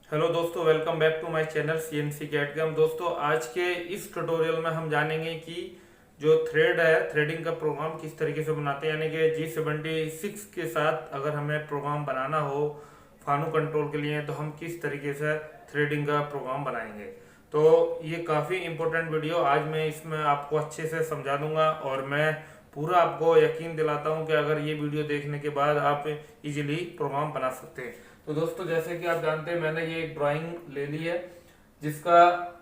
Hello दोस्तों, welcome back to my channel CNC कैटगम। दोस्तों, आज के इस ट्यूटोरियल में हम जानेंगे कि जो थ्रेड है, थ्रेडिंग का प्रोग्राम किस तरीके से बनाते हैं। यानी कि G76 के साथ अगर हमें प्रोग्राम बनाना हो फानू कंट्रोल के लिए, तो हम किस तरीके से थ्रेडिंग का प्रोग्राम बनाएंगे। तो ये काफ़ी इंपॉर्टेंट वीडियो आज मैं इसमें आपको अच्छे से समझा दूंगा, और मैं पूरा आपको यकीन दिलाता हूं कि अगर ये वीडियो देखने के बाद आप इजीली प्रोग्राम बना सकते हैं। तो दोस्तों, जैसे कि आप जानते हैं, मैंने ये एक ड्राइंग ले ली है जिसका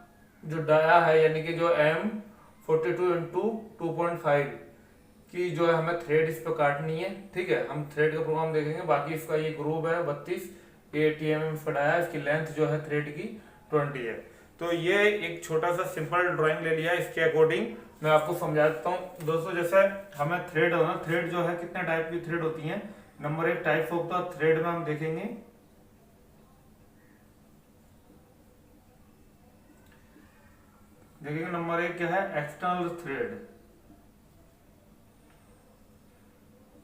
जो डाया है, यानी कि जो M42x2.5 की जो है हमें थ्रेड इस पर काटनी है। ठीक है, हम थ्रेड का प्रोग्राम देखेंगे। बाकी इसका ये ग्रुप है 32 ATM इसका डाया है। इसकी लेंथ जो है थ्रेड की 20 है। तो ये एक छोटा सा सिंपल ड्राइंग ले लिया, इसके अकॉर्डिंग मैं आपको समझा देता हूँ। दोस्तों, जैसे हमें थ्रेड होना, थ्रेड जो है कितने टाइप की थ्रेड होती है। Number 1 types of the thread में हम देखेंगे। देखिए नंबर 1 क्या है, external thread.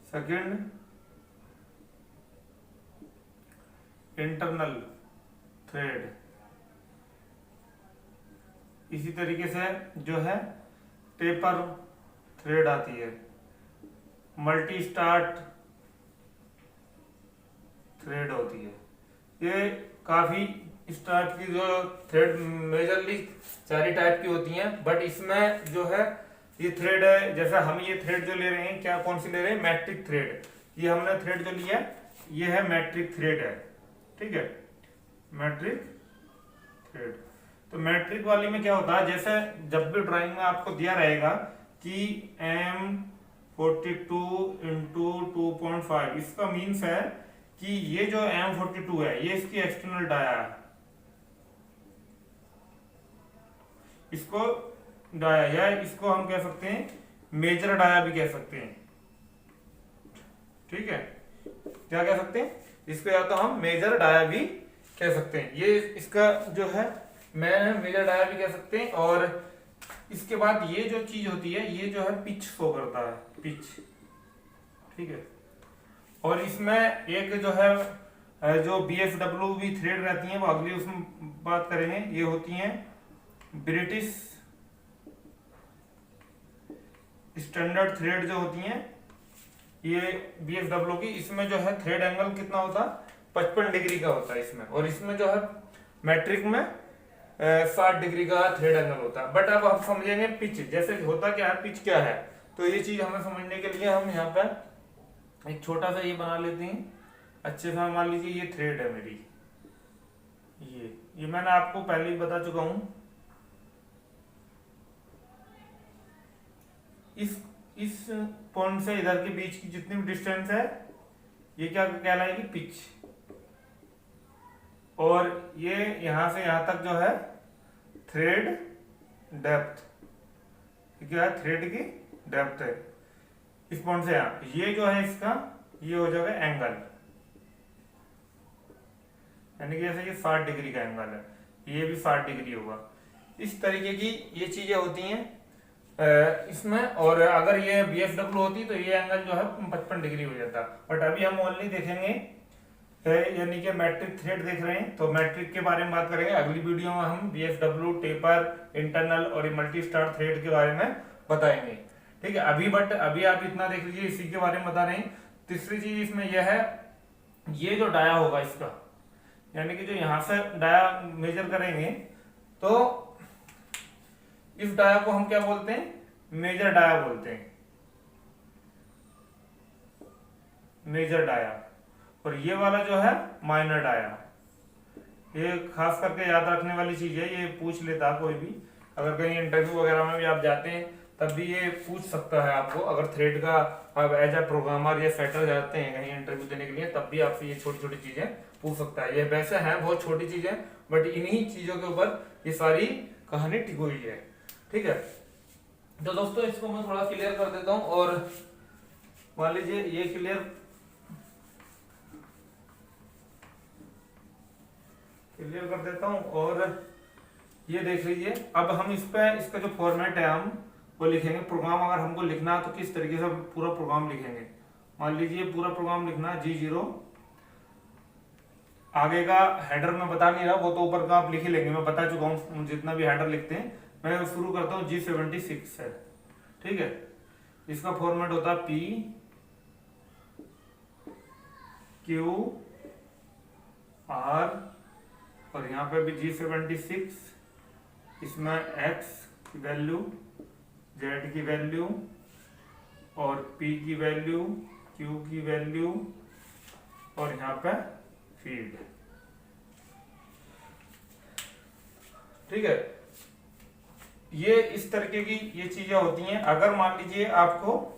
Second, internal thread. इसी तरीके से जो है टेपर थ्रेड आती है। मल्टी स्टार्ट थ्रेड होती है। ये काफी स्टार्ट की जो थ्रेड मेजरली सारी टाइप की होती हैं, बट इसमें जो है ये थ्रेड है। जैसे हम ये थ्रेड जो ले रहे हैं, क्या कौन सी ले रहे हैं, मैट्रिक थ्रेड। ये हमने थ्रेड जो लिया ये है मैट्रिक थ्रेड है। ठीक है, मैट्रिक थ्रेड। तो मैट्रिक वाली में क्या होता है, जैसे जब भी ड्राइंग में आपको दिया रहेगा कि M42x2.5, इसका मीन्स है कि ये जो M42 है ये इसकी एक्सटर्नल डाया है। इसको डाया, या इसको हम कह सकते हैं मेजर डाया भी कह सकते हैं। ठीक है, क्या कह सकते हैं इसको, या तो हम मेजर डाया भी कह सकते हैं। ये इसका जो है मैं मेजर डाया भी कह सकते हैं। और इसके बाद ये जो चीज होती है, ये जो है पिच शो करता है, पिच। ठीक है, और इसमें एक जो है जो BFW भी थ्रेड रहती है, वो अगली उसमें बात करेंगे। ये होती हैं ब्रिटिश स्टैंडर्ड थ्रेड जो होती हैं, ये BFW की। इसमें जो है थ्रेड एंगल कितना होता है, 55 डिग्री का होता है इसमें। और इसमें जो है मैट्रिक में 60 डिग्री का थ्रेड एंगल होता है। बट अब हम समझेंगे पिच, जैसे होता क्या है, पिच क्या है। तो ये चीज हमें समझने के लिए हम यहाँ पे एक छोटा सा ये बना लेते हैं अच्छे से। मान लीजिए ये थ्रेड है मेरी, ये मैंने आपको पहले ही बता चुका हूं। इस पॉइंट से इधर के बीच की जितनी भी डिस्टेंस है, ये क्या कहलाएगी, पिच। और ये यहां से यहां तक जो है थ्रेड डेप्थ, क्या है, थ्रेड की डेप्थ है। इस पॉइंट से यहां, ये जो है इसका ये हो जाएगा एंगल, यानी कि जैसे ये 60 डिग्री का एंगल है, ये भी 60 डिग्री होगा। इस तरीके की ये चीजें होती हैं इसमें। और अगर ये BFW होती तो ये एंगल जो है 55 डिग्री हो जाता। बट अभी हम ओनली देखेंगे यानी कि मैट्रिक थ्रेड देख रहे हैं, तो मैट्रिक के बारे में बात करेंगे। अगली वीडियो में हम BFW, टेपर, इंटरनल और मल्टी स्टार थ्रेड के बारे में बताएंगे। ठीक है, अभी आप इतना देख लीजिए, इसी के बारे में बता रहे हैं। तीसरी चीज इसमें यह है, ये जो डाया होगा इसका, यानी कि जो यहां से डाया मेजर करेंगे, तो इस डाया को हम क्या बोलते हैं, मेजर डाया बोलते हैं, मेजर डाया। और ये वाला जो है माइनर डाया। ये खास करके याद रखने वाली चीज है, ये पूछ लेता कोई भी, अगर कहीं इंटरव्यू वगैरह में भी आप जाते हैं तब भी ये पूछ सकता है आपको। अगर थ्रेड का आप एज ए प्रोग्रामर या सेटर जाते हैं कहीं इंटरव्यू देने के लिए, तब भी आपसे ये छोटी छोटी चीजें पूछ सकता है। ये वैसे हैं बहुत छोटी चीजें, बट इन्हीं चीजों के ऊपर ये सारी कहानी टिकी हुई है। ठीक है, तो दोस्तों इसको मैं थोड़ा क्लियर कर देता हूं। और मान लीजिए ये क्लियर कर देता हूं। और ये देख लीजिए, अब हम इस पे इसका जो फॉर्मेट है हम वो लिखेंगे। प्रोग्राम अगर हमको लिखना है तो किस तरीके से पूरा प्रोग्राम लिखेंगे। मान लीजिए पूरा प्रोग्राम लिखना है G0 आगे का हेडर मैं बता नहीं रहा, वो तो ऊपर का आप लिख ही लेंगे, मैं बता चुका हूँ जितना भी हेडर लिखते हैं। मैं शुरू करता हूँ G76 है, ठीक है। इसका फॉर्मेट होता है PQR, और यहाँ पे भी G76, इसमें X की वैल्यू, Z की वैल्यू, और P की वैल्यू, Q की वैल्यू, और यहाँ पे फील्ड, ठीक है। ये इस तरीके की ये चीजें होती हैं। अगर मान लीजिए आपको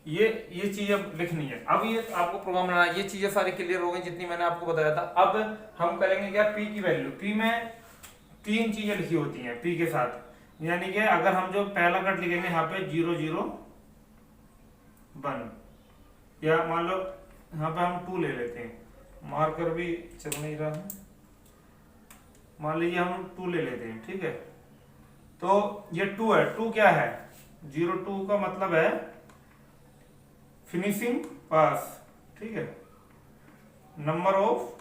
ये चीजें लिखनी है, अब ये आपको प्रोग्राम बनाना है, ये चीजें सारी क्लियर हो गई जितनी मैंने आपको बताया था। अब हम करेंगे क्या, P की वैल्यू, P में 3 चीजें लिखी होती हैं P के साथ, यानी कि अगर हम जो पहला कट लिखेंगे यहाँ पे 0 0 1, या मान लो यहाँ पे हम 2 ले लेते हैं, मार्कर भी चल नहीं रहा है, मान लीजिए हम 2 ले लेते हैं, ठीक है। तो ये 2 है, 2 क्या है, 02 का मतलब है फिनिशिंग पास, ठीक है। Number of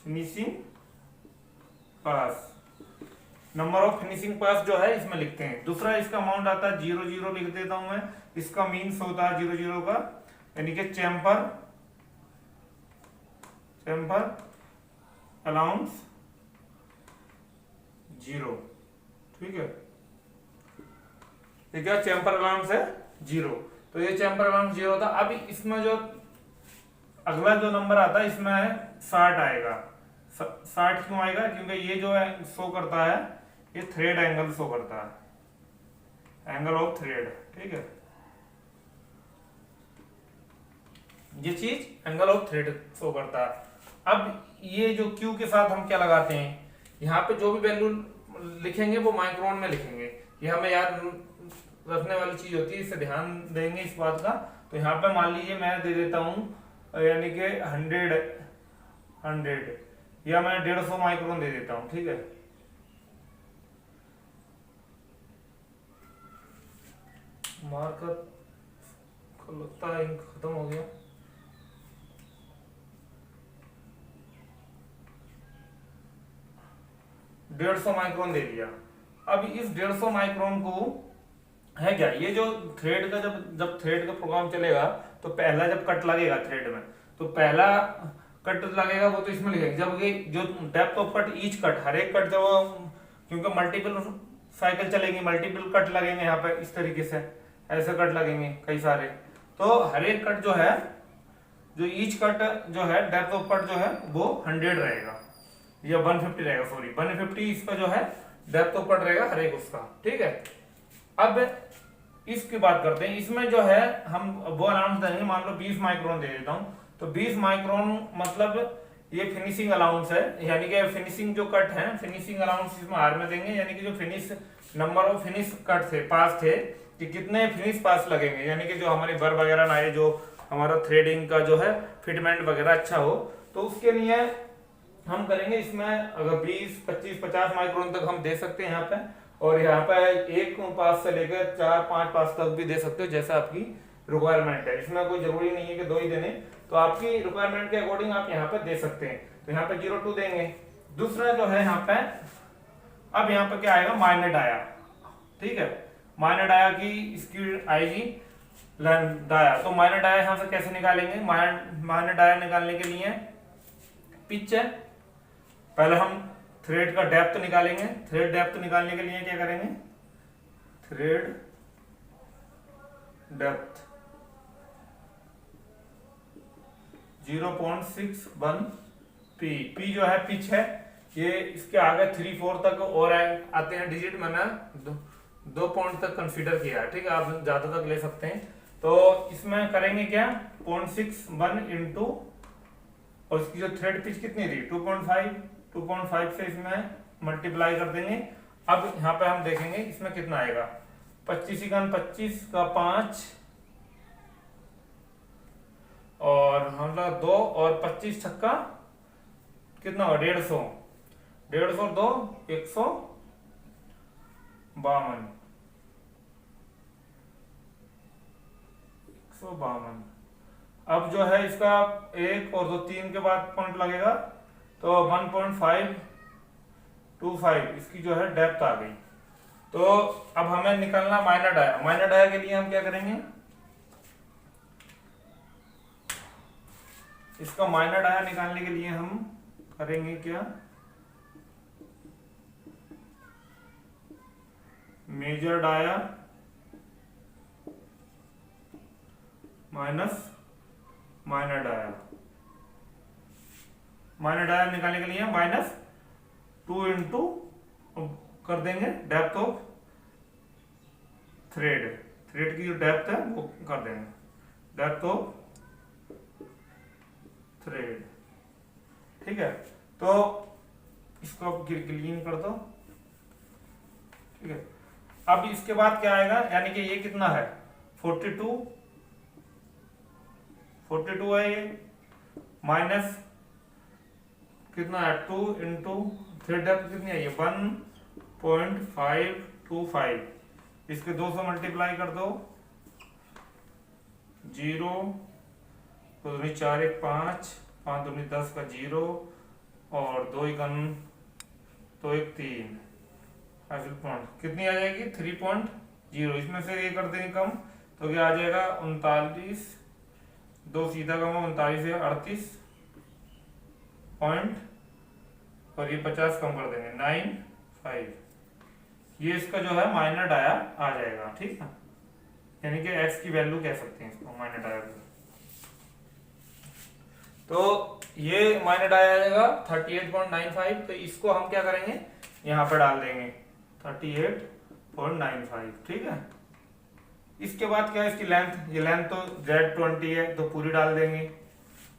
finishing pass, number of finishing pass जो है इसमें लिखते हैं। दूसरा इसका अमाउंट आता है 0 0 लिख देता हूं मैं, इसका मीन्स होता है 0 0 का, यानी कि चैम्बर अलाउंस 0, ठीक है। ये क्या चैम्बर अलाउंस है 0, तो ये चैम्बर अलाउंस 0 था। अब इसमें जो अगला जो नंबर आता है इसमें 60 आएगा। 60 क्यों आएगा, क्योंकि ये जो है शो करता है, ये थ्रेड एंगल शो करता है, एंगल ऑफ थ्रेड, ठीक है। ये चीज एंगल ऑफ थ्रेड शो करता है। अब ये जो Q के साथ हम क्या लगाते हैं, यहाँ पे जो भी वैल्यू लिखेंगे वो माइक्रोन में लिखेंगे, ये हमें याद रखने वाली चीज होती है, इससे ध्यान देंगे इस बात का। तो यहाँ पे मान लीजिए मैं दे देता हूँ, यानी कि 100 या मैं 150 माइक्रोन दे देता हूँ, ठीक है। मार्कर लगता है इंक खत्म हो गया। डेढ़ 150 माइक्रोन दे दिया। अब इस 150 माइक्रोन को है क्या, ये जो थ्रेड का जब थ्रेड का प्रोग्राम चलेगा तो पहला जब कट लगेगा थ्रेड में, तो पहला कट लगेगा वो तो इसमें लिखेंगे। जब ये जो depth of cut, each cut, हर एक कट जब, क्योंकि मल्टीपल साइकिल चलेंगी, मल्टीपल कट लगेंगे यहाँ पे, इस तरीके से ऐसे कट लगेंगे कई सारे, तो हर एक कट जो है, जो ईच कट जो है, डेप्थ ऑफ कट जो है वो 100 रहेगा, या 150 रहेगा, सॉरी 150 इसका जो है डेप्थ ऑफ कट रहेगा हर एक उसका, ठीक है। अब इसकी बात करते हैं, इसमें जो है हम वो अलाउंस देंगे, मान लो 20 माइक्रोन दे देता हूं, तो 20 माइक्रोन मतलब ये फिनिशिंग अलाउंस है, यानी कि फिनिशिंग जो कट है, फिनिशिंग अलाउंस इसमें आर में देंगे, यानी कि जो finish number of finish cut थे, पास थे, कि कितने फिनिश पास लगेंगे, यानी कि जो हमारी बर वगैरह ना आए, जो हमारा थ्रेडिंग का जो है फिटमेंट वगैरह अच्छा हो, तो उसके लिए हम करेंगे इसमें अगर 20 25 50 माइक्रोन तक हम दे सकते हैं यहाँ पे, और यहाँ पे एक पास से लेकर 4 5 पास तक भी दे सकते हो, जैसा आपकी रिक्वायरमेंट है। इसमें कोई जरूरी नहीं है कि 2 ही देने, तो आपकी रिक्वायरमेंट के अकॉर्डिंग आप यहाँ पे दे सकते हैं। तो यहाँ पे 02 देंगे। दूसरा जो है यहाँ पे, अब यहाँ पे क्या आएगा, माइनर डाया, ठीक है। माइनर डाया की इसकी आएगी डाया, तो माइनर डाया यहाँ से कैसे निकालेंगे, माइनर डाया निकालने के लिए पिच है, पहले हम थ्रेड का डेप्थ निकालेंगे। थ्रेड डेप्थ निकालने के लिए क्या करेंगे, थ्रेड डेप्थ 0.61 पी जो है पिच है, ये इसके आगे 3 4 तक और आते हैं डिजिट, मैंने 2 पॉइंट तक कंसीडर किया है, ठीक है, आप ज्यादा तक ले सकते हैं। तो इसमें करेंगे क्या, 0.61 इंटू, और इसकी जो थ्रेड पिच कितनी थी 2.5 से इसमें मल्टीप्लाई कर देंगे। अब यहाँ पे हम देखेंगे इसमें कितना आएगा, 25 का 5, और हम लोग 2 और 25 छक्का कितना हो, 150, 150 2 152, 1 152। अब जो है इसका 1 और 2 3 के बाद पॉइंट लगेगा तो 1.525 इसकी जो है डेप्थ आ गई। तो अब हमें निकालना माइनर डाया। माइनर डाया के लिए हम क्या करेंगे, इसका माइनर डाया निकालने के लिए हम करेंगे क्या, major dia minus minor dia. Minor dia निकालने के लिए -2 इंटू कर देंगे डेप्थ ऑफ थ्रेड। थ्रेड की जो डेप्थ है वो कर देंगे डेप्थ ऑफ थ्रेड। ठीक है, तो इसको अब क्लीन कर दो। ठीक है, अब इसके बाद क्या आएगा, यानी कि ये कितना है 42 है ये, माइनस कितना है 2 इंटू थ्रेड डेप्थ कितनी है ये 1.525। इसके 200 मल्टीप्लाई कर दो, 0 2 दूनी 4 1 5 5 दूनी 10 का 0 और 2 1 2 1 3 हासिल पॉइंट कितनी आ जाएगी 3.0। इसमें से ये कर देंगे कम तो क्या आ जाएगा 39, 2 सीधा कम 39 है 38 पॉइंट और ये 50 कम कर देंगे 95। ये इसका जो है माइनर डाया आ जाएगा। ठीक है, यानी कि x की वैल्यू कह सकते हैं इसको माइनर डाया। तो ये माइनर डाया आ जाएगा 38.95। तो इसको हम क्या करेंगे यहाँ पे डाल देंगे 38.95। ठीक है, इसके बाद क्या है इसकी लेंथ, ये लेंथ तो Z20 है तो पूरी डाल देंगे।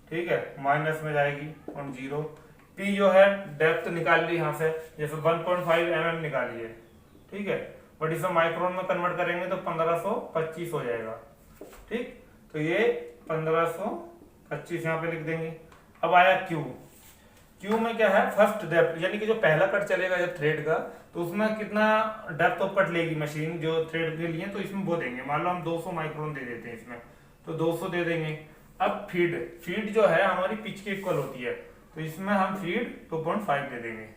ठीक है, माइनस में जाएगी 0। P जो है डेप्थ निकाल ली यहाँ से, जैसे 1.5 mm निकाली है। ठीक है, बट इसे माइक्रोन में कन्वर्ट करेंगे तो 1525 हो जाएगा। ठीक, तो ये 1525 यहाँ पे लिख देंगे। अब आया Q। Q में क्या है फर्स्ट डेप्थ, यानी कि जो पहला कट चलेगा जब थ्रेड का तो उसमें कितना डेप्थ ऑफ कट लेगी मशीन जो थ्रेड के लिए, तो इसमें वो देंगे। मान लो हम 200 माइक्रोन दे देते हैं इसमें, तो 200 दे देंगे। अब फीड जो है हमारी पिच के इक्वल होती है, तो इसमें हम फीड 2.5 दे देंगे।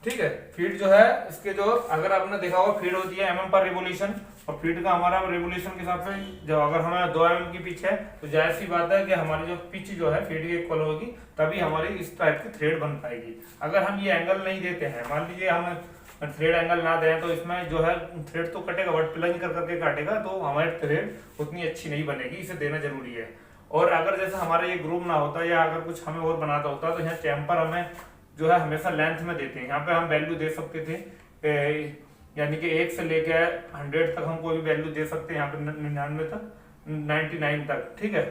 ठीक है, फीड जो है इसके जो अगर आपने देखा होगा फीड होती है mm पर रिवोल्यूशन, और फीड का हमारा रिवोल्यूशन के हिसाब से जब अगर हमें 2 mm की पिच है तो जाहिर सी बात है कि हमारी जो पिच जो है फीड के इक्वल होगी, तभी हमारी इस टाइप की थ्रेड बन पाएगी। अगर हम ये एंगल नहीं देते हैं, मान लीजिए हम थ्रेड एंगल ना दें तो इसमें जो है थ्रेड तो कटेगा बट प्लंज कर करके काटेगा, तो हमारी थ्रेड उतनी अच्छी नहीं बनेगी। इसे देना जरूरी है। और अगर जैसे हमारा ये ग्रूव ना होता या अगर कुछ हमें और बनाता होता तो यहाँ चैम्पर हमें जो है हमेशा लेंथ में देते हैं। यहाँ पे हम वैल्यू दे सकते थे, यानी कि 1 से लेके 100 तक हम कोई भी वैल्यू दे सकते हैं, यहाँ पे 99 तक 99 तक। ठीक है,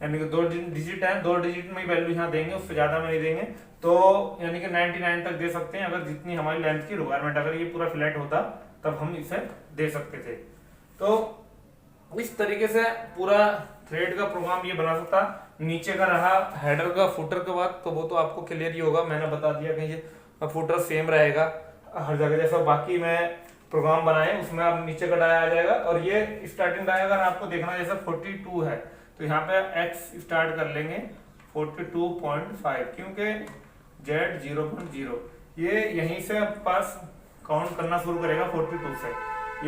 यानी कि 2 डिजिट है, 2 डिजिट में ही वैल्यू यहाँ देंगे, उससे ज्यादा में नहीं देंगे। तो यानी कि 99 तक दे सकते हैं अगर जितनी हमारी लेंथ की रिक्वायरमेंट। अगर ये पूरा फ्लैट होता तब हम इसे दे सकते थे। तो इस तरीके से पूरा थ्रेड का प्रोग्राम ये बना सकता। नीचे का रहा हेडर का फुटर के बाद, तो वो तो आपको क्लियर ही होगा, मैंने बता दिया कि ये फुटर सेम रहेगा हर जगह जैसा बाकी मैं प्रोग्राम बनाए उसमें अब नीचे का डाया आ जाएगा। और ये स्टार्टिंग डाया अगर आपको देखना जैसा 42 है तो यहाँ पे x स्टार्ट कर लेंगे 42.5, क्योंकि z 0.0 ये यहीं से पास काउंट करना शुरू करेगा 42 से,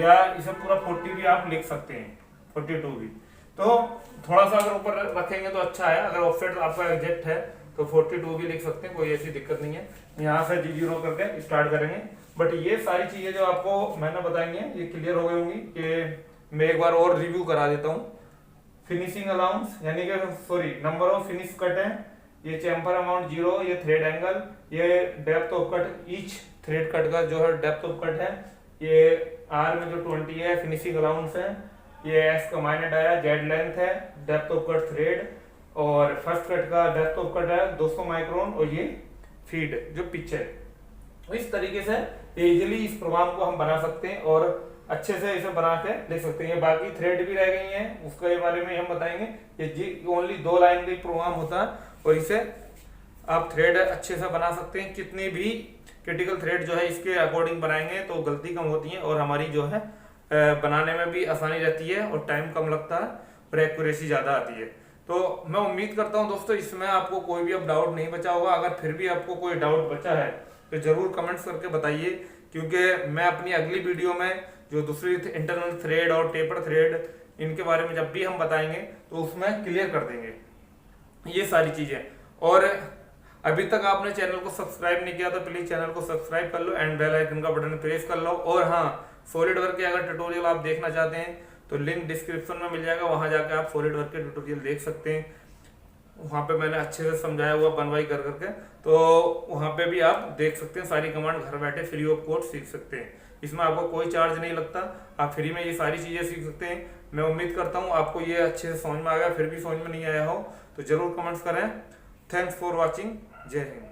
या इसे पूरा 40 भी आप लिख सकते हैं 42 भी। तो थोड़ा सा अगर ऊपर रखेंगे तो अच्छा है, अगर ऑफसेट आपका एग्जैक्ट है तो 42 भी लिख सकते हैं, कोई ऐसी दिक्कत नहीं है। यहाँ से G0 करके स्टार्ट करेंगे। बट ये सारी चीजें जो आपको मैंने बताएंगे ये क्लियर हो गई होंगी कि मैं एक बार और रिव्यू करा देता हूँ। फिनिशिंग अलाउंस यानी कि sorry number of finish cut है, ये चैम्बर अमाउंट 0, ये थ्रेड एंगल, ये depth of cut, each thread cut का जो है डेप्थ ऑफ कट है, ये R में जो 20 है फिनिशिंग अलाउंस है, ये S का माइनर डाया, Z लेंथ है, डेप्थ ऑफ कट थ्रेड, और फर्स्ट कट का डेप्थ ऑफ कट है 200 माइक्रोन, और ये फीड जो पिच है। इस तरीके से इजीली इस प्रोग्राम को हम बना सकते हैं और अच्छे से इसे बना के लिख सकते हैं। बाकी थ्रेड भी रह गई हैं, उसके बारे में हम बताएंगे। ये ओनली 2 लाइन का प्रोग्राम होता है और इसे आप थ्रेड अच्छे से बना सकते हैं। कितनी भी क्रिटिकल थ्रेड जो है इसके अकॉर्डिंग बनाएंगे तो गलती कम होती है और हमारी जो है बनाने में भी आसानी रहती है और टाइम कम लगता है और एक्यूरेसी ज़्यादा आती है। तो मैं उम्मीद करता हूँ दोस्तों इसमें आपको कोई भी अब डाउट नहीं बचा होगा। अगर फिर भी आपको कोई डाउट बचा है तो ज़रूर कमेंट्स करके बताइए, क्योंकि मैं अपनी अगली वीडियो में जो दूसरी इंटरनल थ्रेड और टेपर थ्रेड इनके बारे में जब भी हम बताएंगे तो उसमें क्लियर कर देंगे ये सारी चीज़ें। और अभी तक आपने चैनल को सब्सक्राइब नहीं किया तो प्लीज़ चैनल को सब्सक्राइब कर लो एंड बेल आइकन का बटन प्रेस कर लो। और हाँ, सॉलिड वर्क के अगर ट्यूटोरियल आप देखना चाहते हैं तो लिंक डिस्क्रिप्शन में मिल जाएगा, वहां जाकर आप सॉलिड वर्क के ट्यूटोरियल देख सकते हैं। वहां पे मैंने अच्छे से समझाया हुआ बनवाई कर करके, तो वहां पे भी आप देख सकते हैं। सारी कमांड घर बैठे फ्री ऑफ कॉस्ट सीख सकते हैं, इसमें आपको कोई चार्ज नहीं लगता, आप फ्री में ये सारी चीज़ें सीख सकते हैं। मैं उम्मीद करता हूँ आपको ये अच्छे से समझ में आ गया। फिर भी समझ में नहीं आया हो तो जरूर कमेंट्स करें। Thanks for watching. जय हिंद।